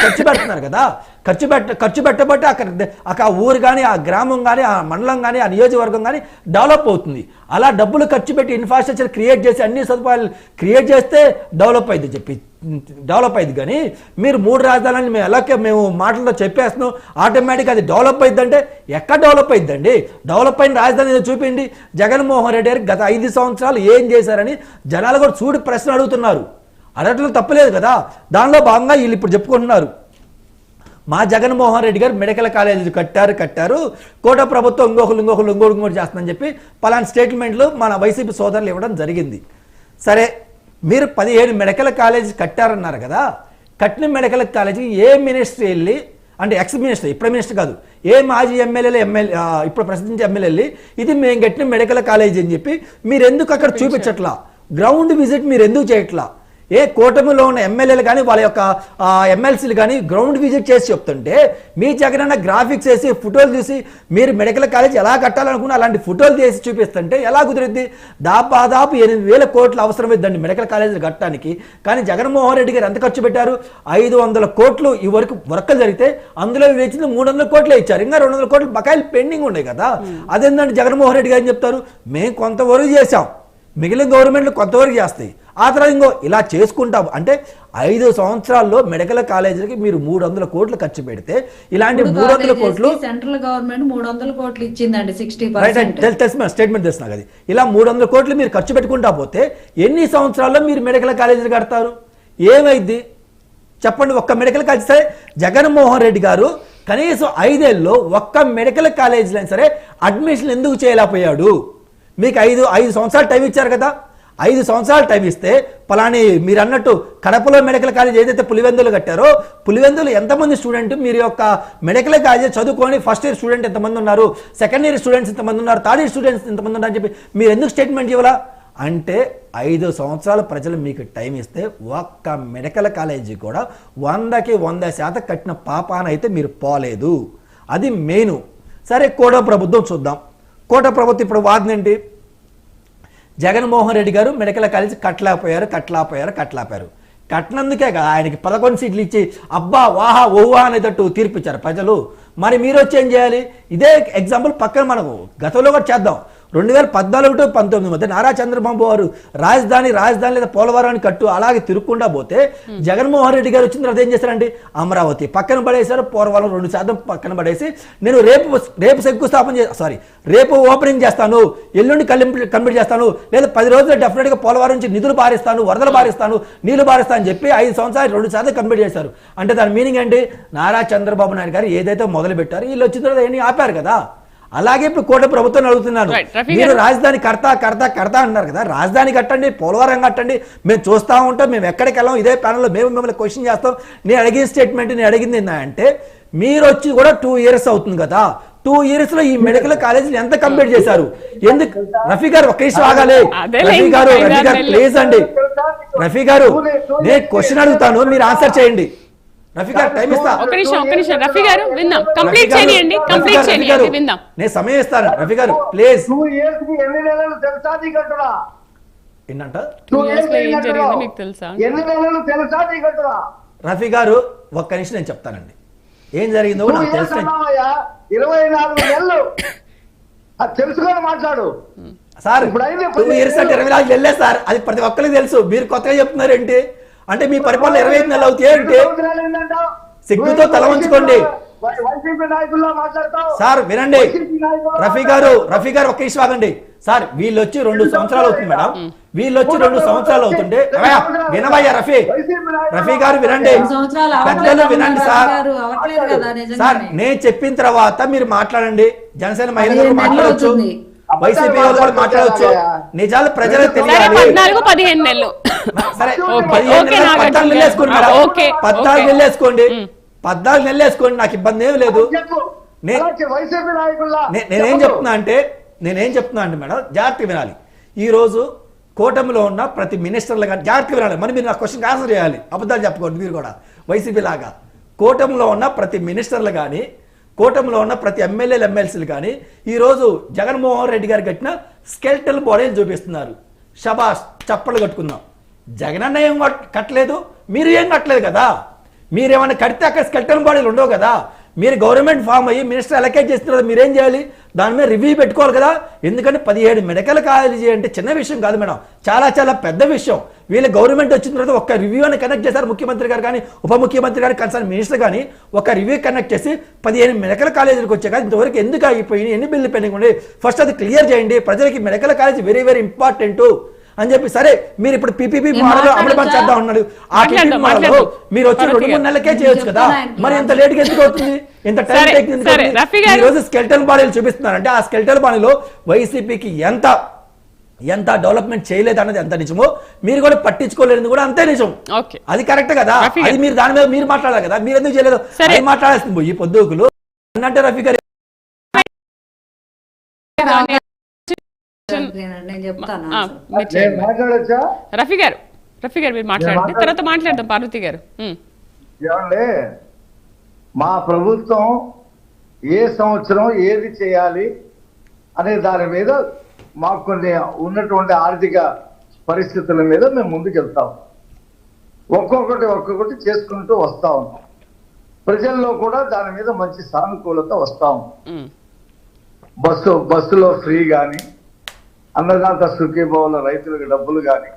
ఖర్చు పెడుతున్నారు కదా. ఖర్చు పెట్టబట్టి అక్కడ ఆ ఊరు కానీ, ఆ గ్రామం కానీ, ఆ మండలం కానీ, ఆ నియోజకవర్గం కానీ డెవలప్ అవుతుంది. అలా డబ్బులు ఖర్చు పెట్టి ఇన్ఫ్రాస్ట్రక్చర్ క్రియేట్ చేసి అన్ని సదుపాయాలు క్రియేట్ చేస్తే డెవలప్ అయింది కానీ మీరు 3 రాజధానులని మేము ఎలాగే మేము మాటలతో చెప్పేస్తున్నాం ఆటోమేటిక్ అది డెవలప్ అయిందంటే ఎక్కడ డెవలప్ అయిందండి? డెవలప్ అయిన రాజధాని చూపిండి. జగన్మోహన్ రెడ్డి గారు గత 5 సంవత్సరాలు ఏం చేశారని జనాలు కూడా చూడు ప్రశ్న అడుగుతున్నారు. అడగటం తప్పలేదు కదా. దానిలో భాగంగా వీళ్ళు ఇప్పుడు చెప్పుకుంటున్నారు, మా జగన్మోహన్ రెడ్డి గారు మెడికల్ కాలేజీలు కట్టారు, కోట ప్రభుత్వం ఇంకొకరు చేస్తుందని చెప్పి పలానా స్టేట్మెంట్లు మన వైసీపీ సోదరులు ఇవ్వడం జరిగింది. సరే, మీరు 17 మెడికల్ కాలేజీ కట్టారన్నారు కదా. కట్టిన మెడికల్ కాలేజీ ఏ మినిస్టర్ వెళ్ళి, అంటే ఎక్స్ మినిస్టర్, ఇప్పుడు మినిస్టర్ కాదు, ఏ మాజీ ఎమ్మెల్యేలు ఇప్పుడు ప్రశ్నించే ఎమ్మెల్యేలు ఇది మేము కట్టిన మెడికల్ కాలేజీ అని చెప్పి మీరు ఎందుకు అక్కడ చూపించట్లా? గ్రౌండ్ విజిట్ మీరు ఎందుకు చేయట్లా? ఏ కూటమిలో ఉన్న ఎమ్మెల్యేలు కానీ వాళ్ళ యొక్క ఎమ్మెల్సీలు కానీ గ్రౌండ్ విజిట్ చేసి చెప్తుంటే మీ జగనన్న గ్రాఫిక్స్ వేసి ఫోటోలు తీసి మీరు మెడికల్ కాలేజ్ ఎలా కట్టాలనుకున్నా అలాంటి ఫోటోలు తీసి చూపిస్తుంటే ఎలా కుదిరిద్ది? దాదాపు 8,000 కోట్లు అవసరమైందండి మెడికల్ కాలేజీలు కట్టడానికి. కానీ జగన్మోహన్ రెడ్డి గారు ఎంత ఖర్చు పెట్టారు? 500 కోట్లు ఈ వరకు వర్క్ జరిగితే అందులో వేచింది 300 కోట్లే ఇచ్చారు. ఇంకా 200 కోట్లు బకాయిలు పెండింగ్ ఉన్నాయి కదా. అదేంటంటే జగన్మోహన్ రెడ్డి గారు చెప్తారు, మేము కొంతవరకు చేశాం, మిగిలిన గవర్నమెంట్లు కొంతవరకు చేస్తాయి, ఆ తర్వాత ఇంకో ఇలా చేసుకుంటాం. అంటే 5 సంవత్సరాల్లో మెడికల్ కాలేజీలకి మీరు 300 కోట్లు ఖర్చు పెడితే ఇలాంటి 300 కోట్లు సెంట్రల్ గవర్నమెంట్ 300 కోట్లు ఇచ్చిందండి, 60%. స్టేట్మెంట్ తెస్తున్నా కదా. ఇలా 300 కోట్లు మీరు ఖర్చు పెట్టుకుంటా పోతే ఎన్ని సంవత్సరాల్లో మీరు మెడికల్ కాలేజీలు కడతారు? ఏమైంది చెప్పండి? ఒక్క మెడికల్ కాలేజ్ సరే, జగన్మోహన్ రెడ్డి గారు కనీసం 5 ఏళ్ళలో ఒక్క మెడికల్ కాలేజీలో సరే అడ్మిషన్ ఎందుకు చేయలేకపోయాడు? మీకు 5 సంవత్సరాలు టైం ఇచ్చారు కదా. 5 సంవత్సరాలు టైం ఇస్తే పలాని మీరు అన్నట్టు కడపలో మెడికల్ కాలేజ్ ఏదైతే పులివెందులు కట్టారో, పులివెందులు ఎంతమంది స్టూడెంట్ మీరు యొక్క మెడికల్ కాలేజ్ చదువుకొని ఫస్ట్ ఇయర్ స్టూడెంట్ ఎంతమంది ఉన్నారు, సెకండ్ ఇయర్ స్టూడెంట్స్ ఎంతమంది ఉన్నారు, థర్డ్ ఇయర్ స్టూడెంట్స్ ఎంతమంది ఉన్నారు అని చెప్పి మీరు ఎందుకు స్టేట్మెంట్ ఇవ్వాలా? అంటే 5 సంవత్సరాల ప్రజలు మీకు టైం ఇస్తే ఒక్క మెడికల్ కాలేజీ కూడా 100కి 100% కట్టిన పాపానైతే మీరు పోలేదు. అది మెయిన్. సరే, కోట ప్రభుత్వం చూద్దాం. కోట ప్రభుత్వం ఇప్పుడు వాదన ఏంటి? జగన్మోహన్ రెడ్డి గారు మెడికల్ కాలేజీ కట్టలేకపోయారు. కట్టినందుకే కదా ఆయనకి 11 సీట్లు ఇచ్చి అబ్బా వాహా ఓహా అనేటట్టు తీర్పిచ్చారు ప్రజలు. మరి మీరు వచ్చి ఏం చేయాలి? ఇదే ఎగ్జాంపుల్ పక్కన మనము గతంలో కూడా చేద్దాం. 2014 to 19 మధ్య నారా చంద్రబాబు గారు రాజధాని లేదా పోలవరాన్ని కట్టు అలాగే తిరుక్కుండా పోతే జగన్మోహన్ రెడ్డి గారు వచ్చిన తర్వాత ఏం చేశారండి? అమరావతి పక్కన పడేశారు, పోలవరం 2% పక్కన పడేసి నేను రేపు శంకుస్థాపన రేపు ఓపెనింగ్ చేస్తాను, ఎల్లుండి కంప్లీట్ చేస్తాను, లేదా 10 రోజులు డెఫినెట్గా పోలవరం నుంచి నిధులు బారిస్తాను, వరదలు బారిస్తాను, నీళ్లు బారిస్తాను అని చెప్పి 5 సంవత్సరాలు 2% కంప్లీట్ చేశారు. అంటే దాని మీనింగ్ ఏంటి? నారా చంద్రబాబు నాయుడు గారు ఏదైతే మొదలు పెట్టారో వీళ్ళు వచ్చిన తర్వాత ఏమీ ఆపారు కదా. అలాగే ఇప్పుడు కోట ప్రభుత్వం అడుగుతున్నాను, మీరు రాజధాని కడతా అన్నారు కదా, రాజధాని కట్టండి, పోలవరం కట్టండి, మేము చూస్తూ ఉంటాం, మేము ఎక్కడికి వెళ్ళాం, ఇదే ప్యానల్లో మేము మిమ్మల్ని క్వశ్చన్ చేస్తాం. నేను అడిగిన స్టేట్మెంట్ నేను అడిగింది ఏంటంటే, మీరు వచ్చి కూడా 2 years అవుతుంది కదా, 2 years లో ఈ మెడికల్ కాలేజీలు ఎంత కంప్లీట్ చేశారు? ఎందుకు? రఫీ గారు ఒక్క నిమిషం ఆగాలి. రఫీ గారు ప్లీజ్ అండి. రఫీ గారు నేను క్వశ్చన్ అడుగుతాను, మీరు ఆన్సర్ చేయండి. రఫీ గారు టైం ఇస్తా. ఒక నిమిషం రఫీ గారు విందాం, కంప్లీట్ చేయండి, విందాం. నేను సమయం ఇస్తాను. రఫీ గారు ప్లీజ్. 2 years కి ఎన్ని నెలలు తెలుసా నీకంటున్నా? ఏంటంట? 2 years లో ఏం జరిగిందో మీకు తెలుసా? ఎన్ని నెలలు తెలుసా నీకంటున్నా? రఫీ గారు ఒక్క నిమిషం నేను చెప్తానండి ఏం జరిగిందో నాకు తెలుసు. 24 నెలలు అది తెలుసుకొని మాట్లాడు సార్. 2 years అంటే 24 నెలలే సార్, అది ప్రతి ఒక్కరికి తెలుసు. మీరు కొత్తగా చెప్తున్నారు ఏంటి? అంటే మీ పరిపాలన 25 నెలలు అవుతాయి అంటే సిగ్గుతో తల వంచుకోండి సార్. వినండి రఫీ గారు ఒక్క నిమిషం ఆగండి సార్. వీళ్ళు వచ్చి 2 సంవత్సరాలు అవుతుంది మేడం, వీళ్ళు వచ్చి 2 సంవత్సరాలు అవుతుంటే వినవయ్యా రఫీ గారు వినండి, పెద్దలు వినండి సార్. సార్ నేను చెప్పిన తర్వాత మీరు మాట్లాడండి. జనసేన మహిళలు మాట్లాడవచ్చు, వైసీపీ వాళ్ళు కూడా మాట్లాడవచ్చు. నిజాలు ప్రజలకు తెలియాలి. 14-15 నెలలు సరే, 14 నెలలు వేసుకోండి మేడం, 14 నెలలు వేసుకోండి, 14 నెలలు వేసుకోండి, నాకు ఇబ్బంది ఏమి లేదు. నేనేం చెప్తున్నా అంటే మేడం జాగ్రత్తగా వినాలి. ఈ రోజు కూటమిలో ఉన్న ప్రతి మినిస్టర్లు కానీ జాగ్రత్తగా వినాలి. మరి మీరు నా క్వశ్చన్కి ఆన్సర్ చేయాలి, అబద్ధాలు చెప్పకూడదు. మీరు కూడా వైసీపీ లాగా కూటమిలో ఉన్న ప్రతి మినిస్టర్లు కానీ, కూటమిలో ఉన్న ప్రతి ఎమ్మెల్యేలు ఎమ్మెల్సీలు కానీ ఈరోజు జగన్మోహన్ రెడ్డి గారు కట్టిన స్కెల్టల్ బాడీలు చూపిస్తున్నారు. షబాష్, చప్పట్లు కట్టుకుందాం. జగనన్న ఏం కట్టలేదు, మీరు ఏం కట్టలేదు కదా. మీరేమైనా కడితే అక్కడ స్కెల్టన్ బాడీలు ఉండవు కదా. మీరు గవర్నమెంట్ ఫామ్ అయ్యి మినిస్టర్ అలకేట్ చేసిన తర్వాత మీరేం చేయాలి? దాని మీద రివ్యూ పెట్టుకోవాలి కదా. ఎందుకంటే 17 మెడికల్ కాలేజీ అంటే చిన్న విషయం కాదు మేడం, చాలా చాలా పెద్ద విషయం. వీళ్ళ గవర్నమెంట్ వచ్చిన తర్వాత ఒక రివ్యూ అని కనెక్ట్ చేశారు ముఖ్యమంత్రి గారు కానీ ఉప ముఖ్యమంత్రి గారు కన్సర్న్ మినిస్టర్ కానీ ఒక రివ్యూ కనెక్ట్ చేసి 15 మెడికల్ కాలేజీలకు వచ్చాయి కదా. ఇంతవరకు ఎందుకు ఆగిపోయినాయి, ఎన్ని బిల్లు పెండింగ్ ఉన్నాయి, ఫస్ట్ అది క్లియర్ చేయండి. ప్రజలకి medical college very very important అని చెప్పి సరే మీరు ఇప్పుడు పీపీపీ మోడల్ అమలు చేద్దాం అన్నాడు. ఆ పీపీపీ మోడల్ మీరు వచ్చి 2-3 నెలలకే చేయొచ్చు కదా, మరి ఇంత లేట్గా ఎందుకు అవుతుంది, ఇంత టైం టేకింగ్? ఈ రోజు స్కెల్టన్ బాడీలు చూపిస్తున్నారంటే ఆ స్కెల్టన్ బాడీలో వైసీపీకి ఎంత డెవలప్మెంట్ చేయలేదు అన్నది ఎంత నిజమో, మీరు కూడా పట్టించుకోలేదు కూడా అంతే నిజం. అది కరెక్ట్ కదా. అది మీరు దాని మీద మీరు మాట్లాడాలి కదా, మీరు ఎందుకు చేయలేదు? అది మాట్లాడేస్తుంది ఈ పొద్దుకులు అన్నట్టు రఫీ గారు. నేను చెప్తాను. మాట్లాడచ్చా? రఫీ గారు మీరు మాట్లాడండి, తర్వాత మాట్లాడదాం పార్వతి గారు. ఏమండి, మా ప్రభుత్వం ఏ సంవత్సరం ఏది చేయాలి అనే దాని మీద మాకు కొన్ని ఉన్నటువంటి ఆర్థిక పరిస్థితుల మీద మేము ముందుకు వెళ్తాం. ఒక్కొక్కటి చేసుకుంటూ వస్తా ఉన్నాం. ప్రజల్లో కూడా దాని మీద మంచి సానుకూలత వస్తా ఉంది. బస్సులో ఫ్రీ కానీ, అన్నదాత సుఖీభావుల రైతులకు డబ్బులు కానీ,